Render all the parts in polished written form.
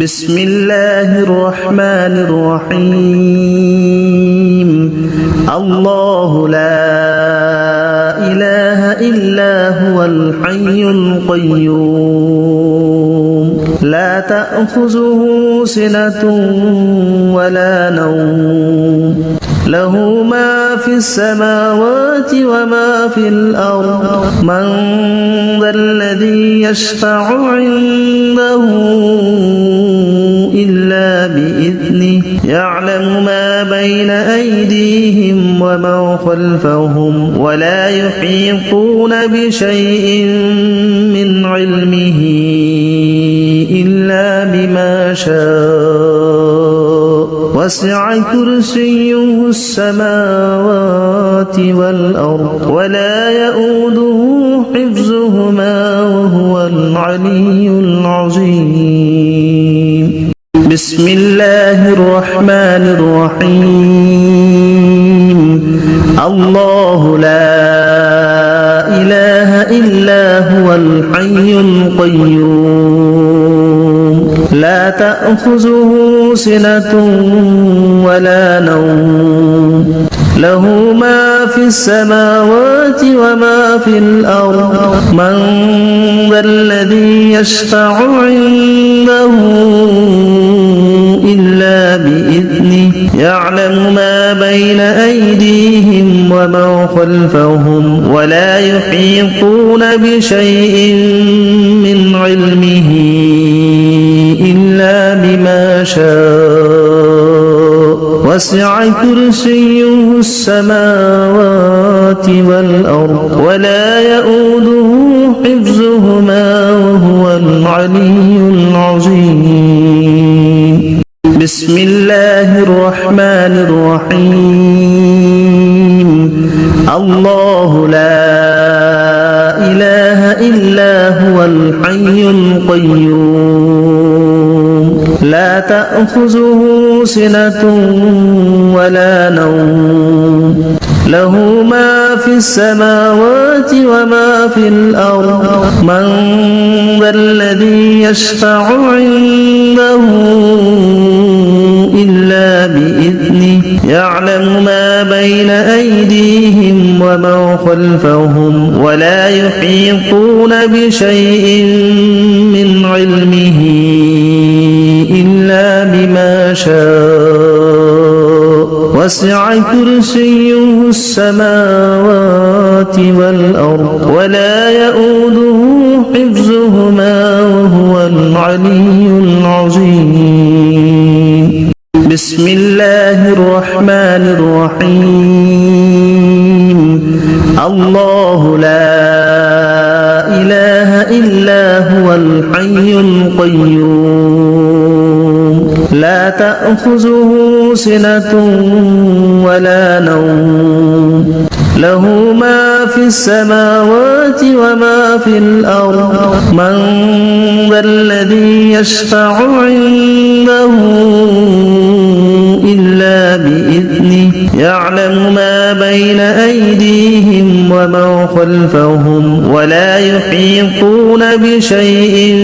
بسم الله الرحمن الرحيم الله لا إله إلا هو الحي القيوم لا تأخذه سنة ولا نوم له ما في السماوات وما في الأرض من ذا الذي يشفع عنده إلا بإذنه يعلم ما بين أيديهم وما خلفهم ولا يحيطون بشيء من علمه إلا بما شاء وسع كرسيه السماوات والأرض ولا يؤوده حفظهما وهو العلي العظيم بسم الله الرحمن الرحيم الله لا إله إلا هو الحي القيوم لا تأخذه سنة ولا نوم له ما في السماوات وما في الأرض من ذا الذي يشفع عنده إلا بإذنه يعلم ما بين أيديهم وما خلفهم ولا يحيطون بشيء من علمه إلا بما شاء وسع كرسيه السماوات والأرض ولا يؤوده حفظهما وهو العلي العظيم بسم الله الرحمن الرحيم الله لا إله إلا هو الحي القيوم لا تأخذه سنة ولا نوم له ما في السماوات وما في الأرض من ذا الذي يشفع عنده إلا بإذنه يعلم ما بين أيديهم وما خلفهم ولا يحيطون بشيء من علمه إلا بما شاء وسع كرسيه السماوات والأرض ولا يؤوده حفظهما وهو العلي العظيم بسم الله الرحمن الرحيم الله لا إله إلا هو الحي القيوم لا تأخذه سنة ولا نوم له ما في السماوات وما في الأرض من ذا الذي يشفع عنده إلا بإذنه يعلم ما بين أيديهم وما خلفهم ولا يحيطون بشيء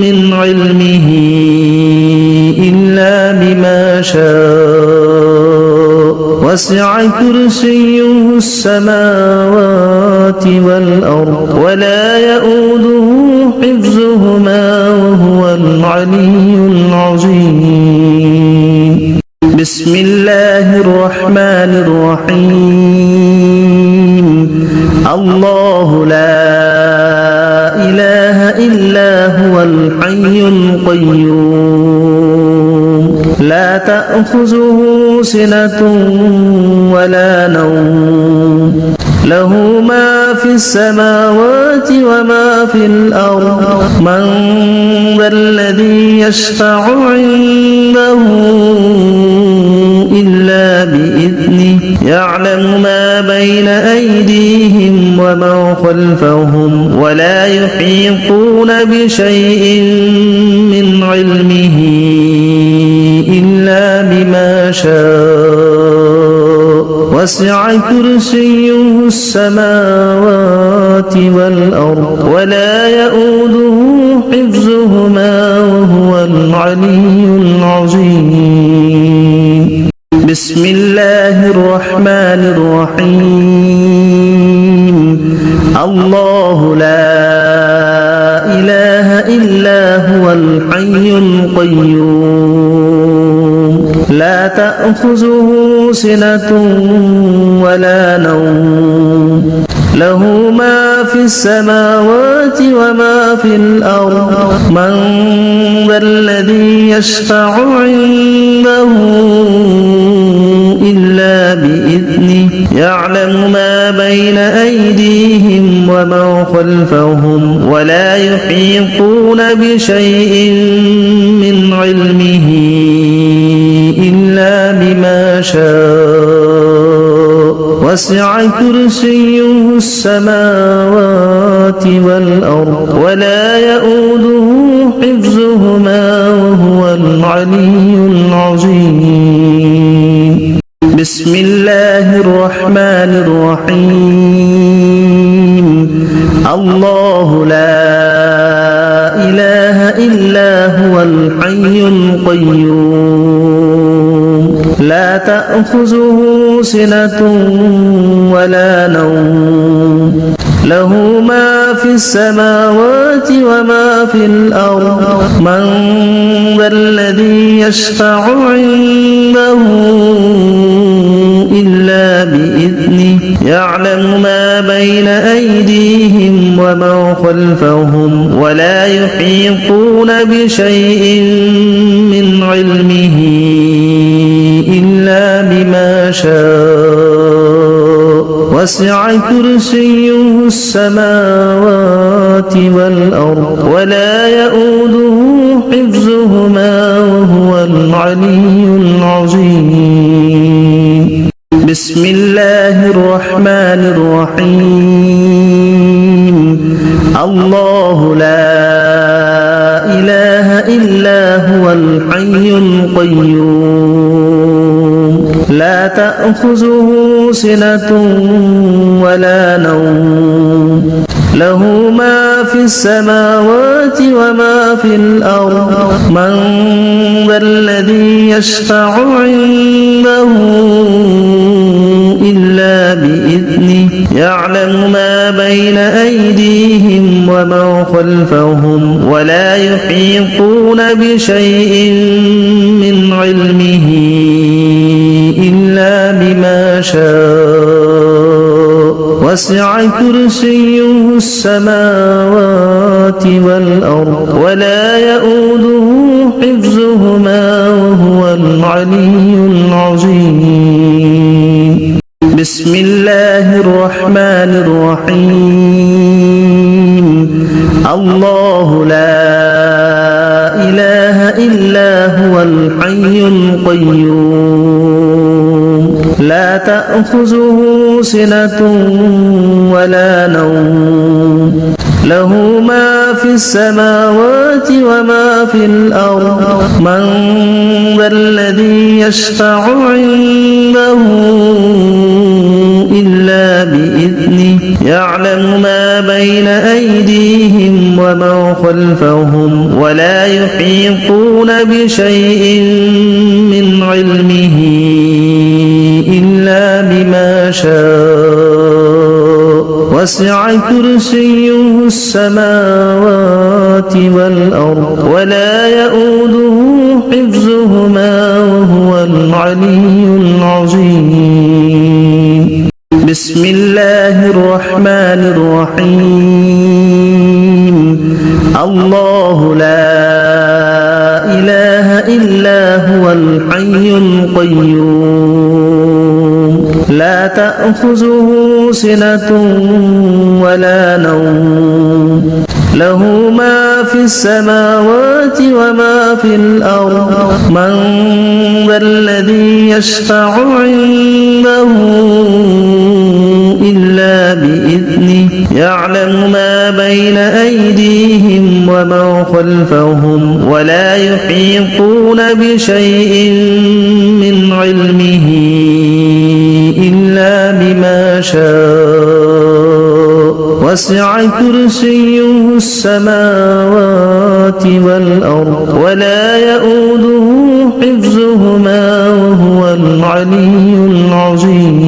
من علمه إلا بما شاء وسع كرسيه السماوات والأرض ولا يؤوده حفظهما وهو العلي العظيم بسم الله الرحمن الرحيم الله لا إله إلا هو الحي القيوم لا تأخذه سنة ولا نوم له ما في السماوات وما في الأرض من ذا الذي يشفع عنده إلا بإذنه يعلم ما بين أيديهم وما خلفهم ولا يحيطون بشيء من علمه إلا بما شاء وسع كرسيه السماوات والأرض ولا يؤوده حفظهما وهو العلي العظيم. بسم الله الرحمن الرحيم. الله لا إله إلا هو الحي القيوم لا تأخذه سنة ولا نوم له ما في السماوات وما في الأرض من ذا الذي يشفع عنده إلا بإذنه يعلم ما بين أيديهم وما خلفهم ولا يحيطون بشيء من علمه إلا بما شاء وسع كرسيه السماوات والأرض ولا يؤوده حفظهما وهو العلي العظيم. بسم الله الرحمن الرحيم. الله لا إله إلا هو الحي القيوم لا تأخذه سنة ولا نوم له ما في السماوات وما في الأرض من ذا الذي يشفع عنده إلا بإذنه يعلم ما بين أيديهم وما خلفهم ولا يحيطون بشيء من علمه إلا بما شاء وسع كرسيه السماوات والأرض ولا يؤوده حفظهما وهو العلي العظيم. بسم الله الرحمن الرحيم. الله لا إله إلا هو الحي القيوم لا تأخذه سنة ولا نوم له ما في السماوات وما في الأرض من ذا الذي يشفع عنده إلا بإذنه يعلم ما بين أيديهم وما خلفهم ولا يحيطون بشيء من علمه إلا بما شاء وسع كرسيه السماوات والأرض ولا يؤوده حفظهما وهو العلي العظيم. بسم الله الرحمن الرحيم. الله لا إله إلا هو الحي القيوم لا تأخذه سنة ولا نوم له ما في السماوات وما في الأرض من ذا الذي يشفع عنده إلا بإذنه يعلم ما بين أيديهم وما خلفهم ولا يحيطون بشيء من علمه إلا بما شاء وسع كرسيه السماوات والأرض ولا يؤوده حفظهما وهو العلي العظيم. بسم الله الرحمن الرحيم. الله لا إله إلا هو الحي القيوم لا تأخذه سنة ولا نوم له ما في السماوات وما في الأرض من ذا الذي يشفع عنده إلا بإذنه يعلم ما بين أيديهم وما خلفهم ولا يحيطون بشيء من علمه إلا بما شاء وسع كرسيه السماوات والأرض ولا يؤوده حفظهما وهو العلي العظيم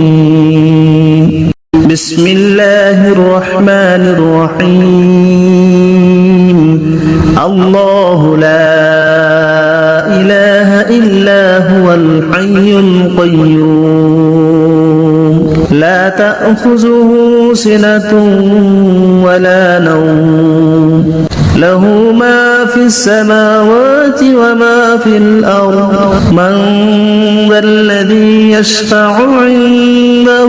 بسم الله الرحمن الرحيم الله لا إله إلا هو الحي القيوم لا تأخذه سنة ولا نوم له ما في السماوات وما في الأرض من ذا الذي يشفع عنده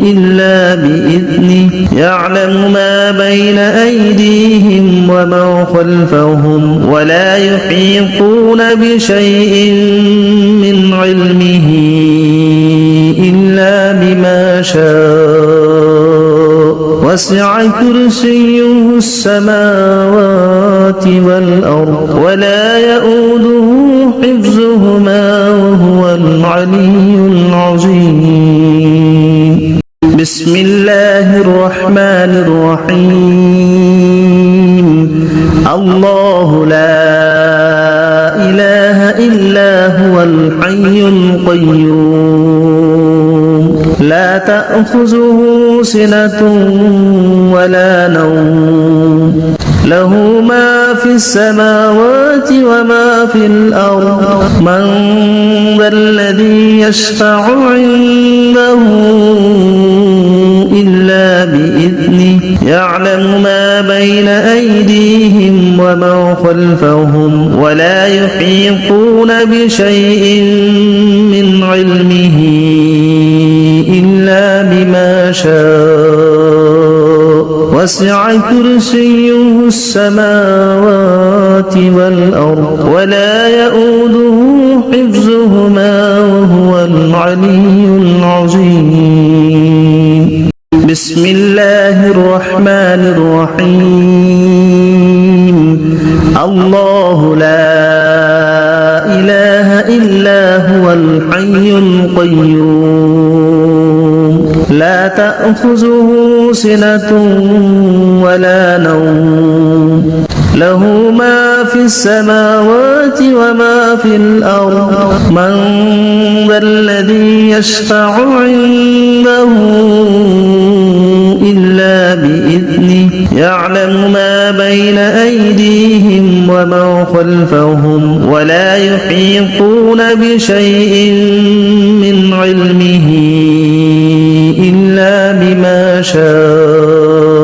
إلا بإذنه يعلم ما بين أيديهم وما خلفهم ولا يحيطون بشيء من علمه إلا بما شاء وسع كرسيه السماوات والأرض ولا يؤوده حفظهما وهو العلي العظيم بسم الله الرحمن الرحيم الله لا إله إلا هو الحي القيوم لا تأخذه سنة ولا نوم له ما في السماوات وما في الأرض من ذا الذي يشفع عنده إلا بإذنه يعلم ما بين أيديهم وما خلفهم ولا يحيطون بشيء من علمه إلا بما شاء وسع كرسيه السماوات والأرض ولا يؤوده حفظهما وهو العلي العظيم بسم الله الرحمن الرحيم الله لا إله إلا هو الحي القيوم لا تأخذه سنة ولا نوم له ما في السماوات وما في الأرض من ذا الذي يشفع عنده إلا بإذنه يعلم ما بين أيديهم وما خلفهم ولا يحيطون بشيء من علمه إلا بما شاء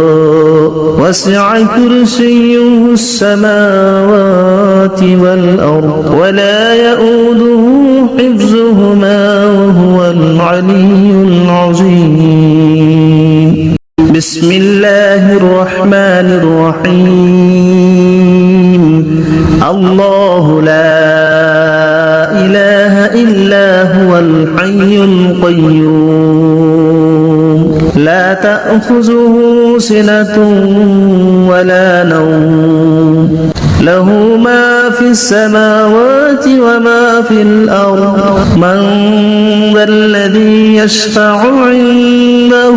وسع كرسيه السماوات والأرض ولا يؤوده حفظهما وهو العلي العظيم بسم الله الرحمن الرحيم الله لا إله إلا هو الحي القيوم لا تأخذه سنة ولا نوم له ما في السماوات وما في الأرض من ذا الذي يشفع عنده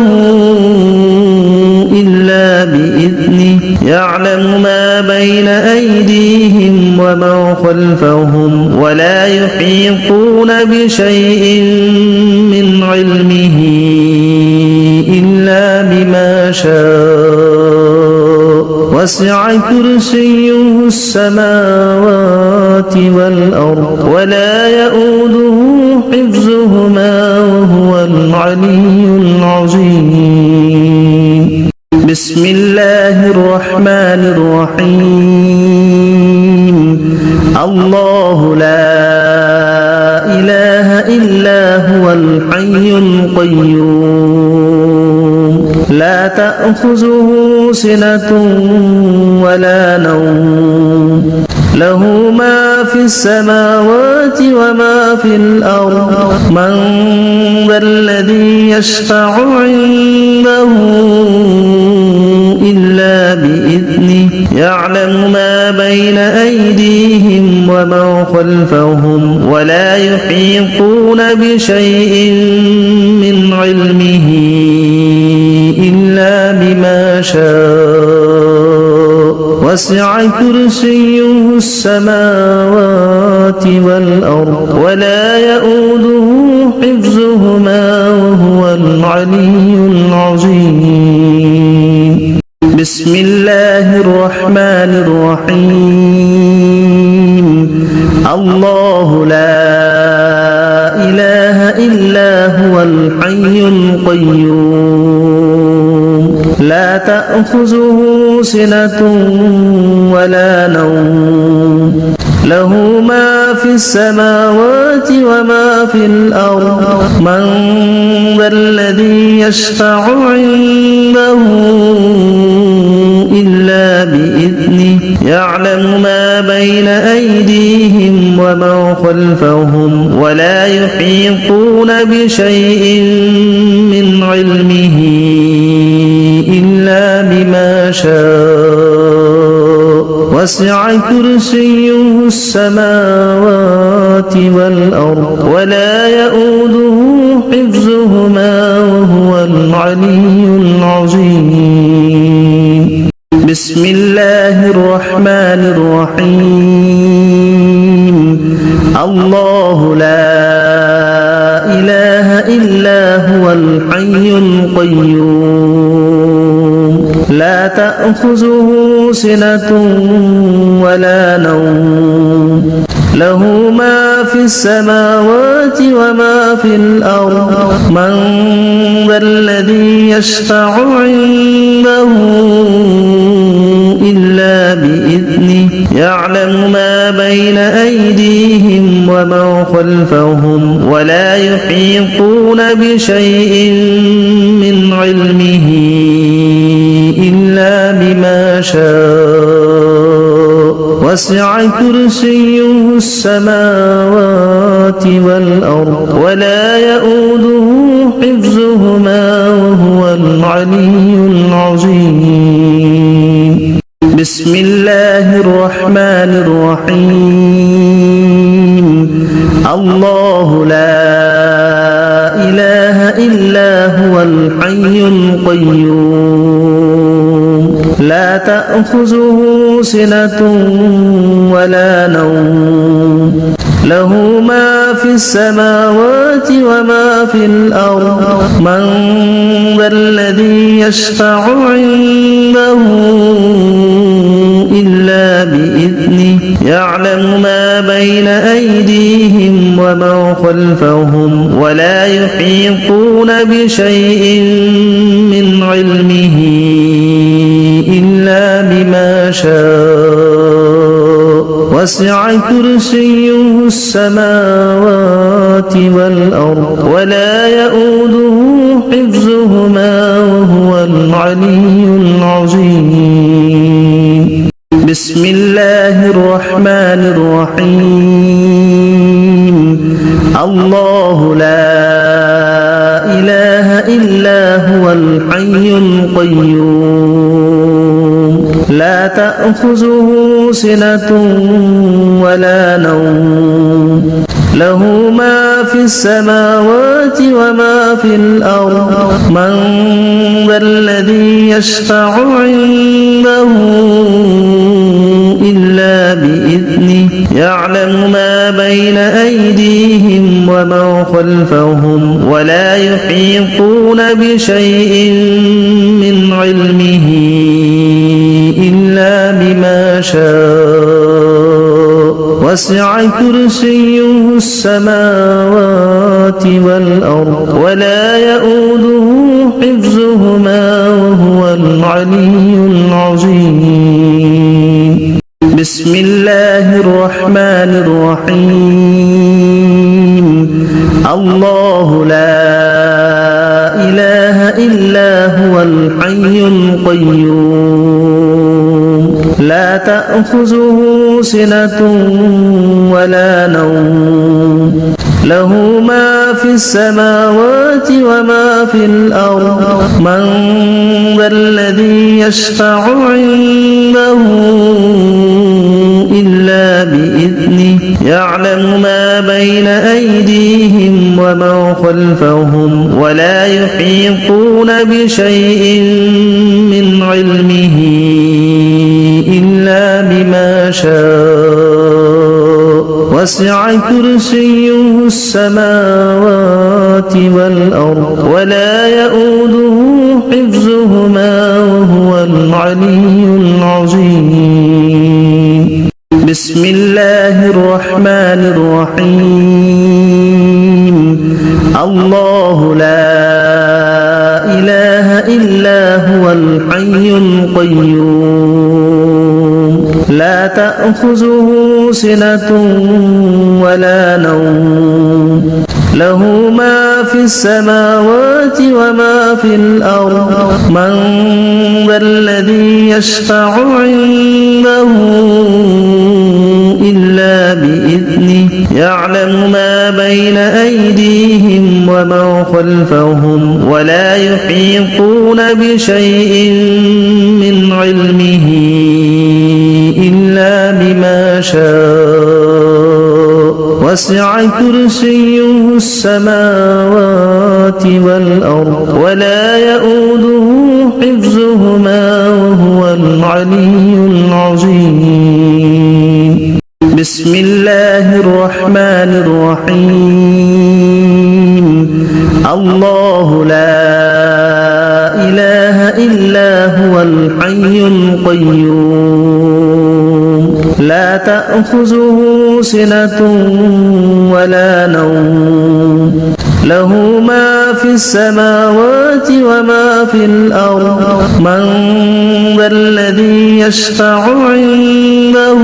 إلا بإذنه يعلم ما بين أيديهم وما خلفهم ولا يحيطون بشيء من علمه إلا بما شاء وسع كرسيه السماوات والأرض ولا يؤوده حفظهما وهو العلي العظيم بسم الله الرحمن الرحيم الله لا إله إلا هو الحي القيوم لا تأخذه سنة ولا نوم له ما في السماوات وما في الأرض من ذا الذي يشفع عنده إلا بإذنه يعلم ما بين أيديهم وما خلفهم ولا يحيطون بشيء من علمه إلا بما شاء وسع كرسيه السماوات والأرض ولا يؤوده حفظهما وهو العلي العظيم بسم الله الرحمن الرحيم الله لا إله إلا هو الحي القيوم لا تأخذه سنة ولا نوم له ما في السماوات وما في الأرض من ذا الذي يشفع عنده إلا بإذنه يعلم ما بين أيديهم وما خلفهم ولا يحيطون بشيء من علمه إلا بما شاء وسع كرسيه السماوات والأرض ولا يؤوده حفظهما وهو العلي العظيم بسم الله الرحمن الرحيم الله لا إله إلا هو الحي القيوم لا تأخذه سنة ولا نوم له ما في السماوات وما في الأرض من ذا الذي يشفع عنده إلا بإذنه يعلم ما بين أيديهم وما خلفهم ولا يحيطون بشيء من علمه إلا بما شاء وسع كرسيه السماوات والأرض ولا يؤوده حفظهما وهو العلي العظيم بسم الله الرحمن الرحيم الله لا إله إلا هو الحي القيوم لا تأخذه سنة ولا نوم له ما في السماوات وما في الأرض من ذا الذي يشفع عنده إلا بإذنه يعلم ما بين أيديهم وما خلفهم ولا يحيطون بشيء من علمه إلا بما شاء وسع كرسيه السماوات والأرض ولا يؤوده حفظهما وهو العلي العظيم بسم الله الرحمن الرحيم الله لا إله إلا هو الحي القيوم لا تأخذه سنة ولا نوم له ما في السماوات وما في الأرض من ذا الذي يشفع عنده إلا بإذنه يعلم ما بين أيديهم وما خلفهم ولا يحيطون بشيء من علمه إلا بما شاء وسع كرسيه السماوات والأرض ولا يؤوده حفظهما وهو العلي العظيم بسم الله الرحمن الرحيم الله لا إله إلا هو الحي القيوم لا تأخذه سنة ولا نوم له ما في السماوات وما في الأرض من ذا الذي يشفع عنده إلا بإذنه يعلم ما بين أيديهم وما خلفهم ولا يحيطون بشيء من علمه إلا وسع كرسيه السماوات والأرض ولا يؤوده حفظهما وهو العلي العظيم بسم الله الرحمن الرحيم الله لا إله إلا هو الحي القيوم لا تأخذه سنة ولا نوم له ما في السماوات وما في الأرض من ذا الذي يشفع عنده إلا بإذنه يعلم ما بين أيديهم وما خلفهم ولا يحيطون بشيء من علمه إلا بما شاء وسع كرسيه السماوات والأرض ولا يؤوده حفظهما وهو العلي العظيم بسم الله الرحمن الرحيم الله لا إله إلا هو الحي القيوم لا تأخذه سنة ولا نوم له ما في السماوات وما في الأرض من ذا الذي يشفع عنده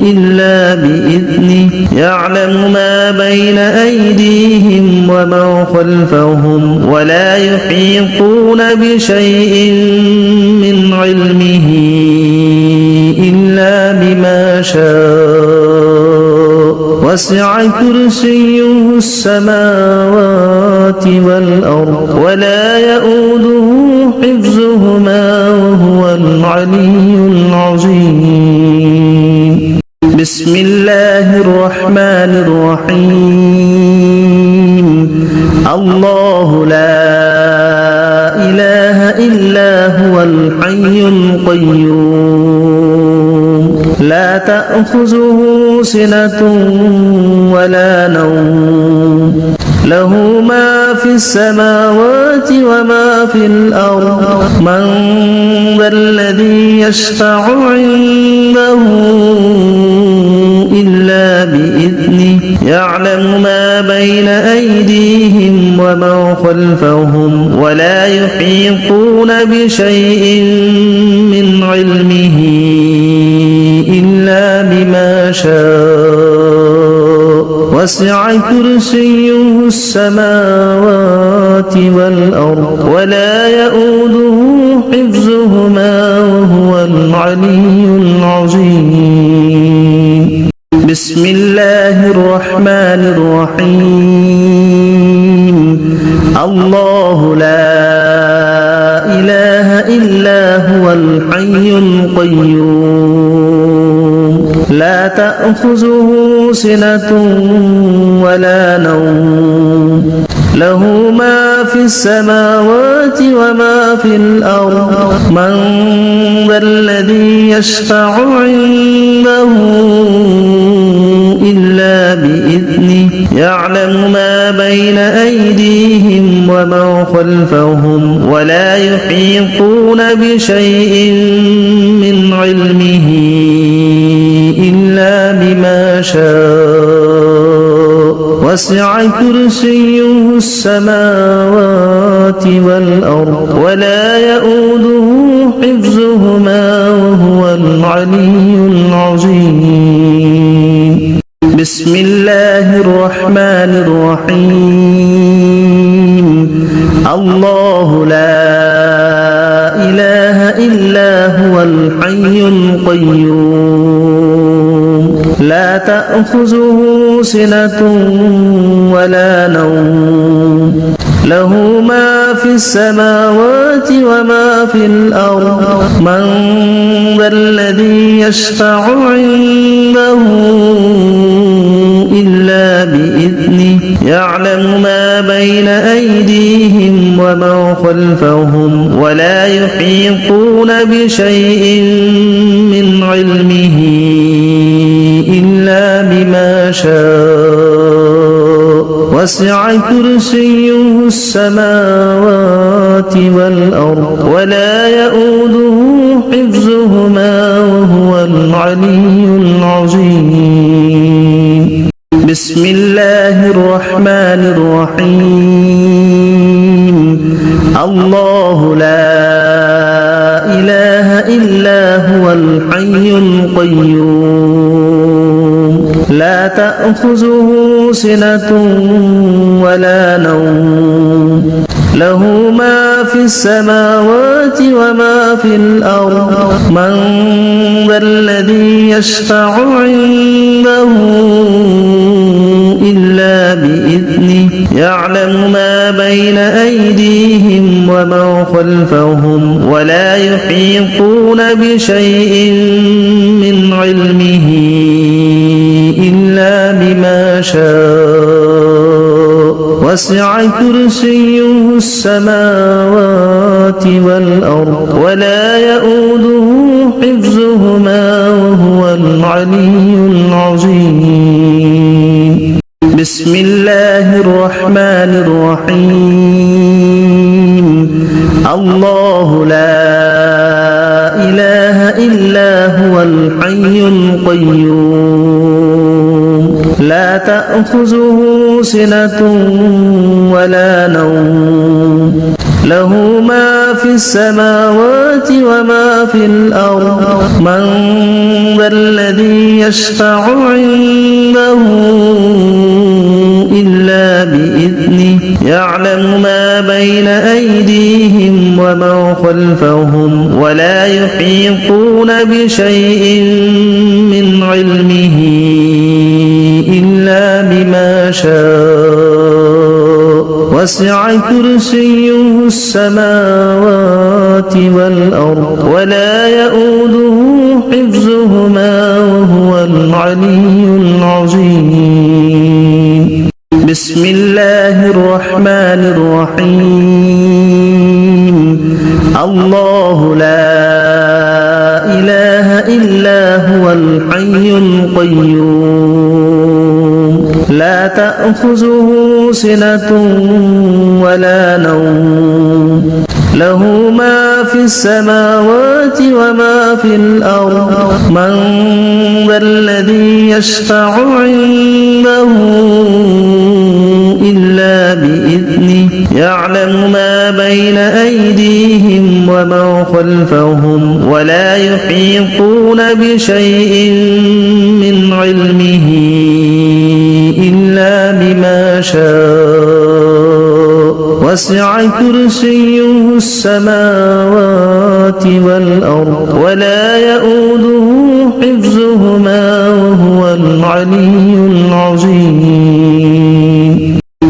إلا بإذنه يعلم ما بين أيديهم وما خلفهم ولا يحيطون بشيء من علمه إلا بما شاء وسع كرسيه السماوات والأرض ولا يؤوده حفظهما وهو العلي العظيم بسم الله الرحمن الرحيم الله لا إله إلا هو الحي القيوم لا تأخذه سنة ولا نوم له ما في السماوات وما في الأرض من ذا الذي يشفع عنده إلا بإذنه يعلم ما بين أيديهم وما خلفهم ولا يحيطون بشيء من علمه إلا بما شاء وسع كرسيه السماوات والأرض ولا يؤوده حفظهما وهو العلي العظيم بسم الله الرحمن الرحيم الله لا إله إلا هو الحي القيوم لا تأخذه سنة ولا نوم له ما في السماوات وما في الأرض من ذا الذي يشفع عنده إلا بإذنه يعلم ما بين أيديهم وما خلفهم ولا يحيطون بشيء من علمه إلا بما شاء وسع كرسيه السماوات والأرض ولا يؤوده حفظهما وهو العلي العظيم بسم الله الرحمن الرحيم الله لا إله إلا هو الحي القيوم لا تأخذه سنة ولا نوم له ما في السماوات وما في الأرض من ذا الذي يشفع عنده إلا بإذنه يعلم ما بين أيديهم وما خلفهم ولا يحيطون بشيء من علمه إلا وسع كرسيه السماوات والأرض ولا يؤوده حفظهما وهو العلي العظيم بسم الله الرحمن الرحيم الله لا إله إلا هو الحي القيوم لا تأخذه سنة ولا نوم له ما في السماوات وما في الأرض من ذا الذي يشفع عنده إلا بإذنه يعلم ما بين أيديهم وما خلفهم ولا يحيطون بشيء من علمه إلا بما شاء وسع كرسيه السماوات والأرض ولا يؤوده حفظهما وهو العلي العظيم بسم الله الرحمن الرحيم الله لا إله إلا هو الحي القيوم لا تأخذه سنة ولا نوم له ما في السماوات وما في الأرض من ذا الذي يشفع عنده إلا بإذنه يعلم ما بين أيديهم وما خلفهم ولا يحيطون بشيء من علمه إلا بما شاء وسع كرسيه السماوات والأرض ولا يؤوده حفظهما وهو العلي العظيم بسم الله الرحمن الرحيم الله لا إله إلا هو الحي القيوم لا تأخذه سنة ولا نوم له ما في السماوات وما في الأرض من ذا الذي يشفع عنده إلا بإذنه يعلم ما بين أيديهم وما خلفهم ولا يحيطون بشيء من علمه إلا بما شاء وسع كرسيه السماوات والأرض ولا يؤوده حفظهما وهو العلي العظيم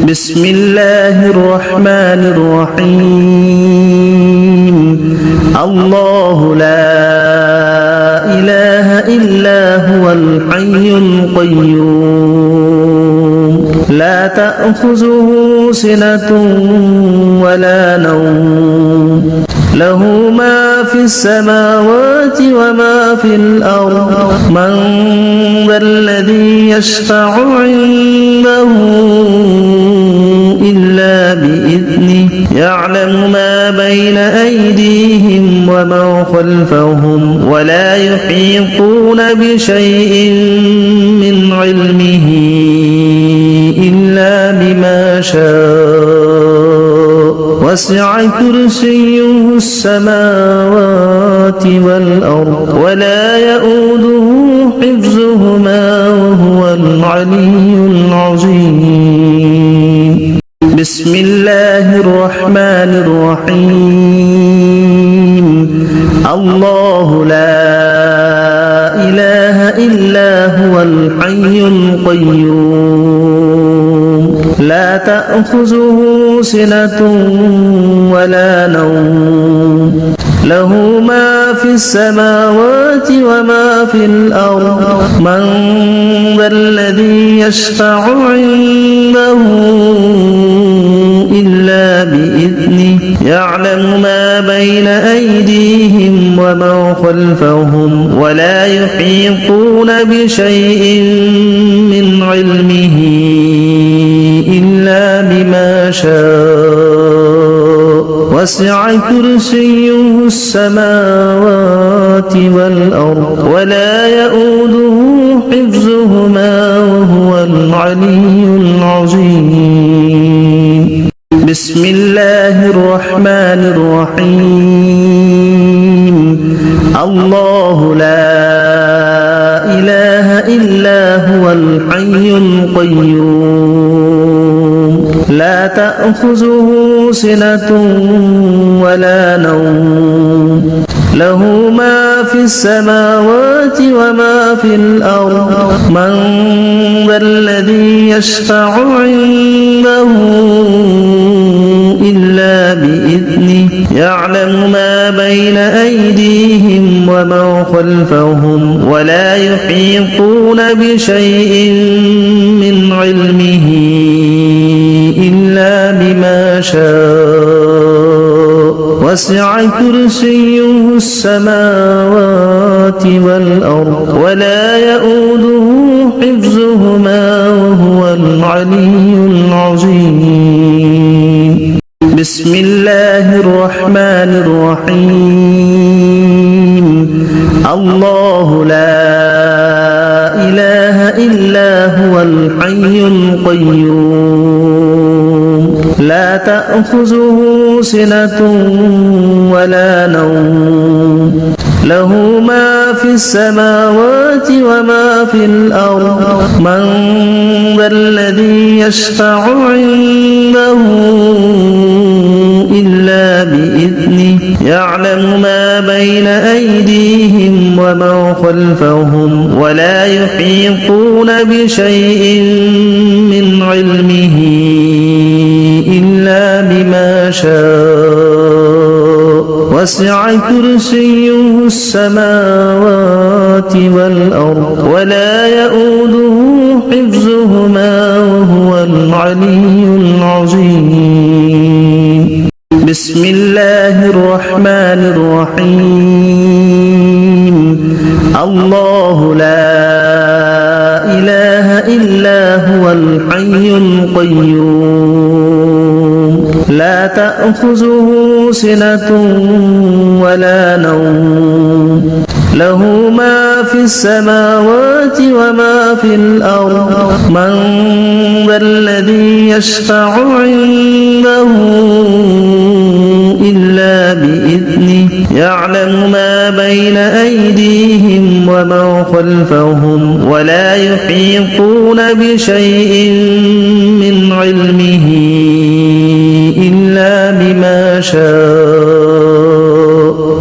بسم الله الرحمن الرحيم الله لا إله إلا هو الحي القيوم لا تأخذه سنة ولا نوم له ما في السماوات وما في الأرض من ذا الذي يشفع عنده إلا بإذنه يعلم ما بين أيديهم وما خلفهم ولا يحيطون بشيء من علمه إلا بما شاء وسع كرسيه السماوات والأرض ولا يؤوده حفظهما وهو العلي العظيم بسم الله الرحمن الرحيم الله لا إله إلا هو الحي القيوم لا تأخذه سنة ولا نوم له ما في السماوات وما في الأرض من ذا الذي يشفع عنده إلا بإذنه يعلم ما بين أيديهم وما خلفهم ولا يحيطون بشيء من علمه إلا بما شاء وسع كرسيه السماوات والأرض ولا يؤوده حفظهما وهو العلي العظيم بسم الله الرحمن الرحيم الله لا إله إلا هو الحي القيوم لا تأخذه سنة ولا نوم له ما في السماوات وما في الأرض من ذا الذي يشفع عنده إلا بإذنه يعلم ما بين أيديهم وما خلفهم ولا يحيطون بشيء من علمه إلا شاء وسع كرسيه السماوات والأرض ولا يؤوده حفظهما وهو العلي العظيم بسم الله الرحمن الرحيم الله لا إله إلا هو الحي القيوم لا تأخذه سنة ولا نوم له ما في السماوات وما في الأرض من ذا الذي يشفع عنده إلا بإذنه يعلم ما بين أيديهم وما خلفهم ولا يحيطون بشيء من علمه إلا بما شاء وسع كرسيه السماوات والأرض ولا يؤوده حفظهما وهو العلي العظيم بسم الله الرحمن الرحيم الله لا إله إلا هو الحي القيوم لا تأخذه سنة ولا نوم له ما في السماوات وما في الأرض من ذا الذي يشفع عنده إلا بإذنه يعلم ما بين أيديهم وما خلفهم ولا يحيطون بشيء من علمه إلا بما شاء وسع كرسيه السماوات والأرض ولا يؤوده حفظهما وهو العلي العظيم بسم الله الرحمن الرحيم الله لا إله إلا هو الحي القيوم لا تأخذه سنة ولا نوم له ما في السماوات وما في الأرض من ذا الذي يشفع عنده إلا بإذنه يعلم ما بين أيديهم وما خلفهم ولا يحيطون بشيء من علمه إلا بما شاء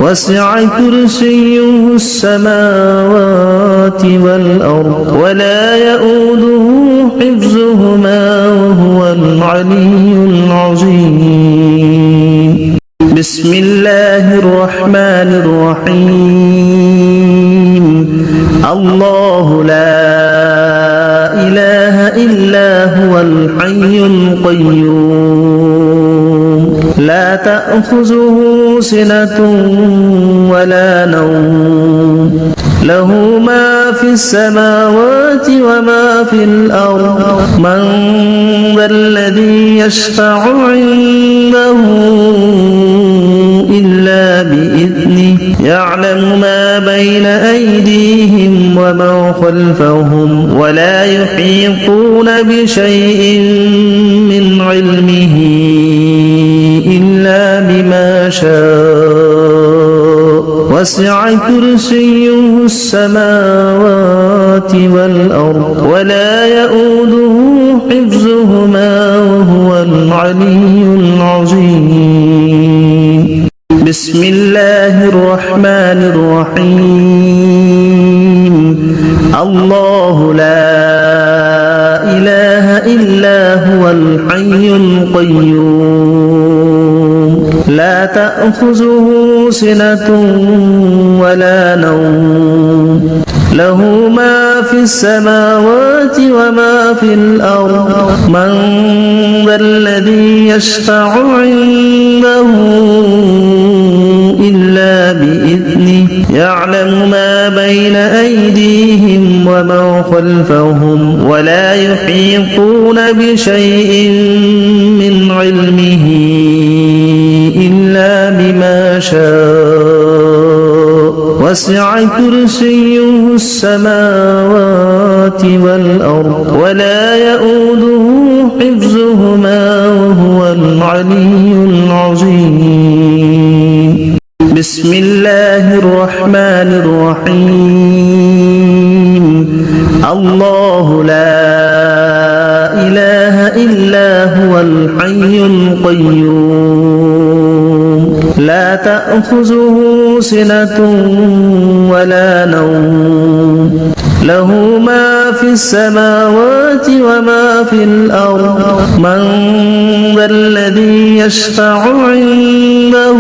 وسع كرسيه السماوات والأرض ولا يؤوده حفظهما وهو العلي العظيم بسم الله الرحمن الرحيم الله لا إله إلا هو الحي القيوم لا تأخذه سنة ولا نوم له ما في السماوات وما في الأرض من ذا الذي يشفع عنده إلا بإذنه يعلم ما بين أيديهم وما خلفهم ولا يحيطون بشيء من علمه إلا بما شاء وسع كرسيه السماوات والأرض ولا يؤوده حفظهما وهو العلي العظيم بسم الله الرحمن الرحيم الله لا إله إلا هو الحي القيوم لا تأخذه سنة ولا نوم له ما في السماوات وما في الأرض من ذا الذي يشفع عنده إلا بإذنه يعلم ما بين أيديهم وما خلفهم ولا يحيطون بشيء من علمه إلا بما شاء وسع كرسيه السماوات والأرض ولا يؤوده حفظهما وهو العلي العظيم بسم الله الرحمن الرحيم الله لا إله إلا هو الحي القيوم لا تأخذه سنة ولا نوم له ما في السماوات وما في الأرض من ذا الذي يشفع عنده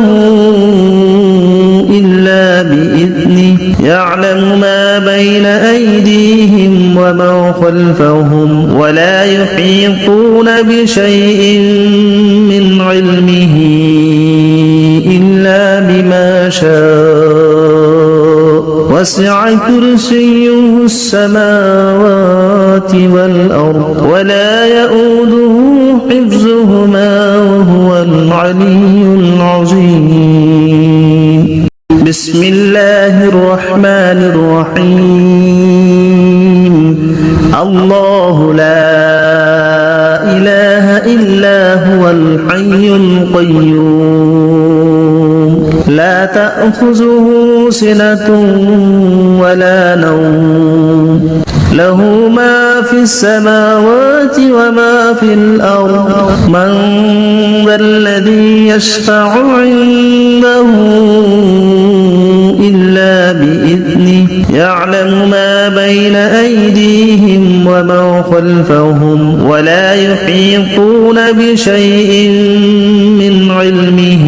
إلا بإذنه يعلم ما بين أيديهم وما خلفهم ولا يحيطون بشيء من علمه إلا بما شاء وسع كرسيه السماوات والأرض ولا يؤوده حفظهما وهو العلي العظيم بسم الله الرحمن الرحيم الله لا إله إلا هو الحي القيوم لا تأخذه سنة ولا نوم له ما في السماوات وما في الأرض من ذا الذي يشفع عنده إلا بإذنه يعلم ما بين أيديهم وما خلفهم ولا يحيطون بشيء من علمه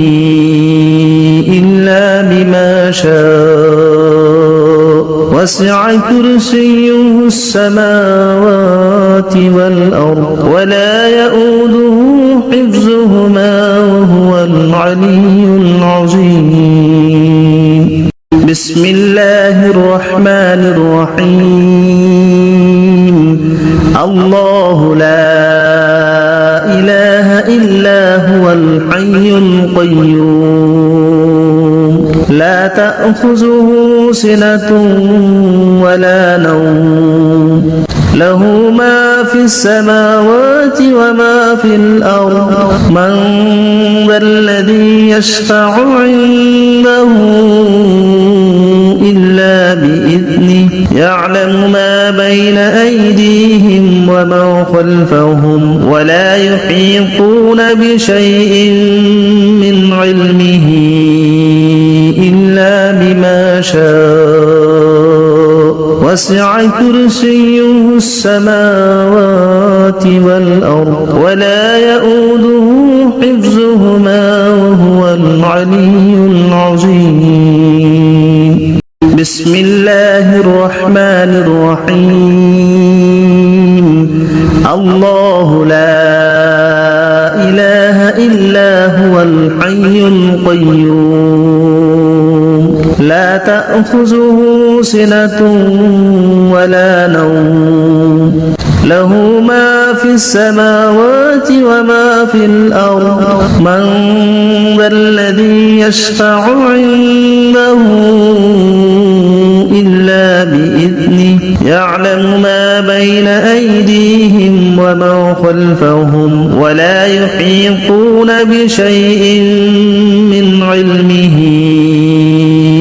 إلا بما شاء وسع كرسيه السماوات والأرض ولا يؤوده حفظهما وهو العلي العظيم بسم الله الرحمن الرحيم الله لا إله إلا هو الحي القيوم لا تأخذه سنة ولا نوم له ما في السماوات وما في الأرض من ذا الذي يشفع عنده إلا بإذنه يعلم ما بين أيديهم وما خلفهم ولا يحيطون بشيء من علمه إلا بما شاء وسع كرسيه السماوات والأرض ولا يؤوده حفظهما وهو العلي العظيم بسم الله الرحمن الرحيم الله لا إله إلا هو الحي القيوم لا تأخذه سنة ولا نوم له ما في السماوات وما في الأرض من ذا الذي يشفع عنده إلا بإذنه يعلم ما بين أيديهم وما خلفهم ولا يحيطون بشيء من علمه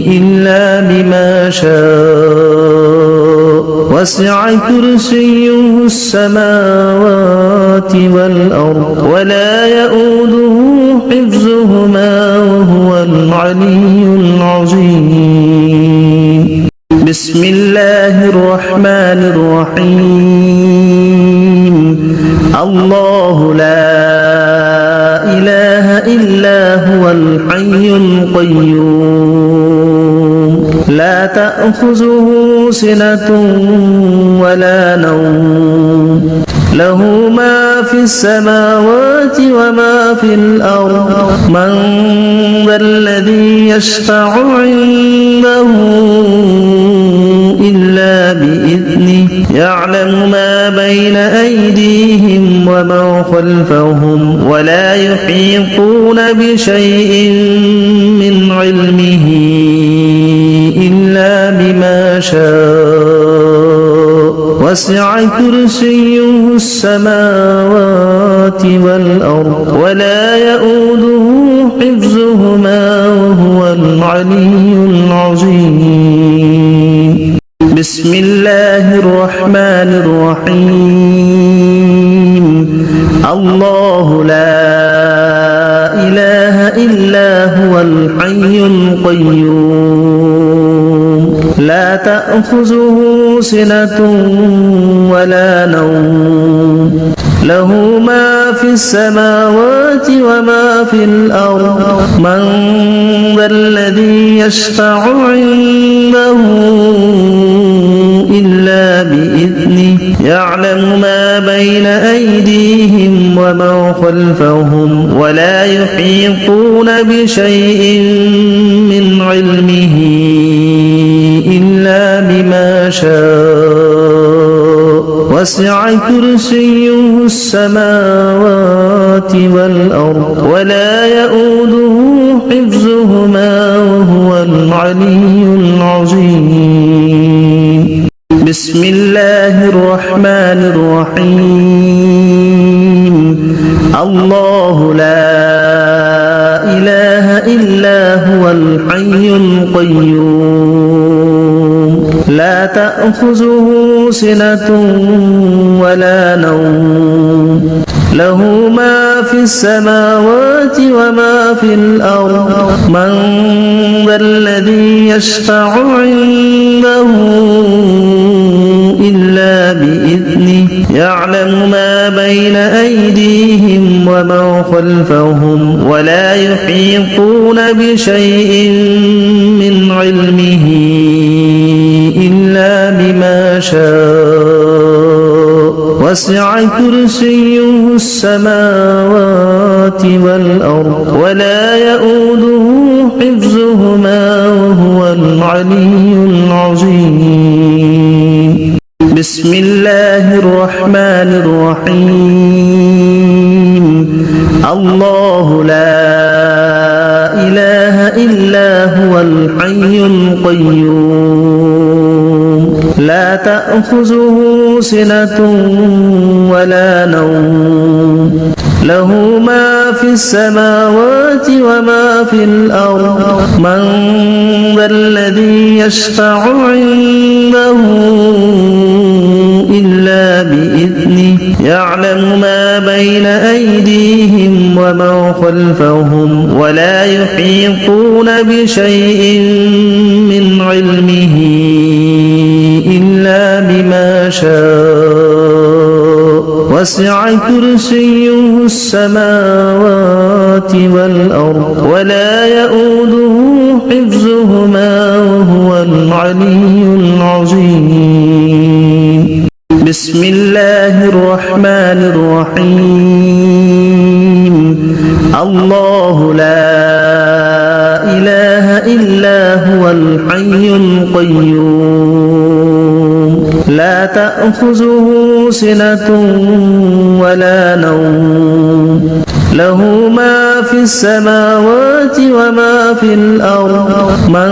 إلا بما شاء وسع كرسيه السماوات والأرض ولا يؤوده حفظهما وهو العلي العظيم بسم الله الرحمن الرحيم الله لا إله إلا هو الحي القيوم لا تأخذه سنة ولا نوم له ما في السماوات وما في الأرض من ذا الذي يشفع عنده إلا بإذنه يعلم ما بين أيديهم وما خلفهم ولا يحيطون بشيء من علمه إلا بما شاء وسع كرسيه السماوات والأرض ولا يؤوده حفظهما وهو العلي العظيم بسم الله الرحمن الرحيم الله لا إله إلا هو الحي القيوم لا تأخذه سنة ولا نوم له ما في السماوات وما في الأرض من ذا الذي يشفع عنده إلا بإذنه يعلم ما بين أيديهم وما خلفهم ولا يحيطون بشيء من علمه إلا بما شاء وسع كرسيه السماوات والأرض ولا يؤوده حفظهما وهو العلي العظيم بسم الله الرحمن الرحيم الله لا إله إلا هو الحي القيوم لا تأخذه سنة ولا نوم له ما في السماوات وما في الأرض من ذا الذي يشفع عنده إلا بإذنه يعلم ما بين أيديهم وما خلفهم ولا يحيطون بشيء من علمه إلا بما شاء وسع كرسيه السماوات والأرض ولا يؤوده حفظهما وهو العلي العظيم بسم الله الرحمن الرحيم الله لا إله إلا هو الحي القيوم لا تأخذه سنة ولا نوم له ما في السماوات وما في الأرض من ذا الذي يشفع عنده إلا بإذنه يعلم ما بين أيديهم وما خلفهم ولا يحيطون بشيء من علمه إلا بما شاء وسع كرسيه السماوات والأرض ولا يؤوده حفظهما وهو العلي العظيم بسم الله الرحمن الرحيم الله لا إله إلا هو الحي القيوم لا تأخذه سنة ولا نوم له ما في السماوات وما في الأرض من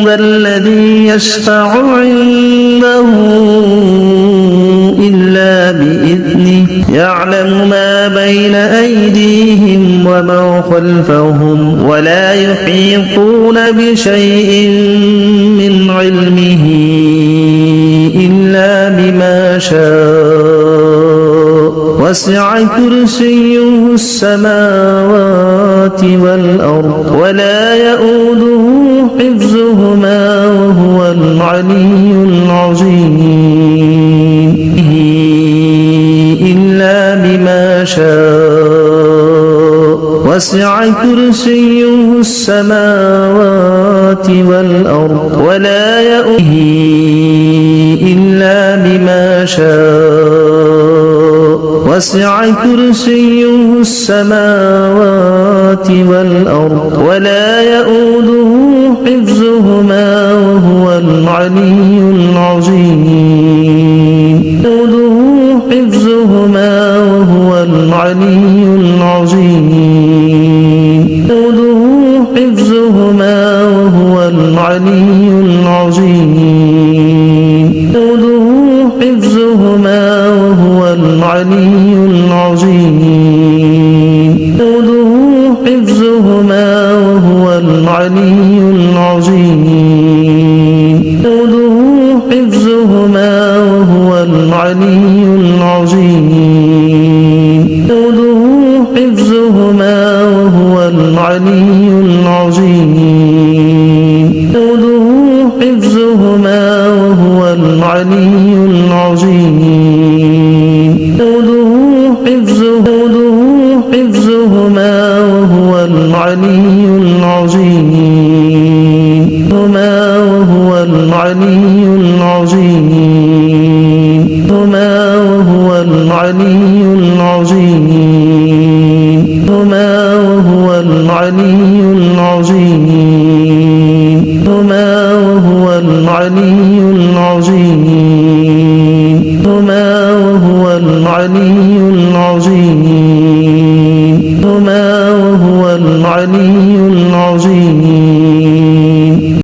ذا الذي يشفع عنده إلا بإذنه يعلم ما بين أيديهم وما خلفهم ولا يحيطون بشيء من علمه إلا بما شاء وسع كرسيه السماوات والأرض ولا يؤوده حفظهما وهو العلي العظيم إلا بما شاء وسع كرسيه السماوات والأرض ولا يؤوده إلا بما شاء وسع كرسيه السماوات والأرض ولا يؤوده حفظهما وهو العلي العظيم حفظهما وهو العلي العظيم جوده حفظهما وهو العلي العظيم جوده حفظهما وهو العلي العظيم جوده حفظهما وهو العلي العظيم جوده حفظهما وهو العلي العظيم جوده حفظهما وهو العلي العظيم هما وهو العلي العظيم هما وهو العلي العظيم هما وهو العلي العظيم هما وهو العلي العظيم هما وهو العلي العظيم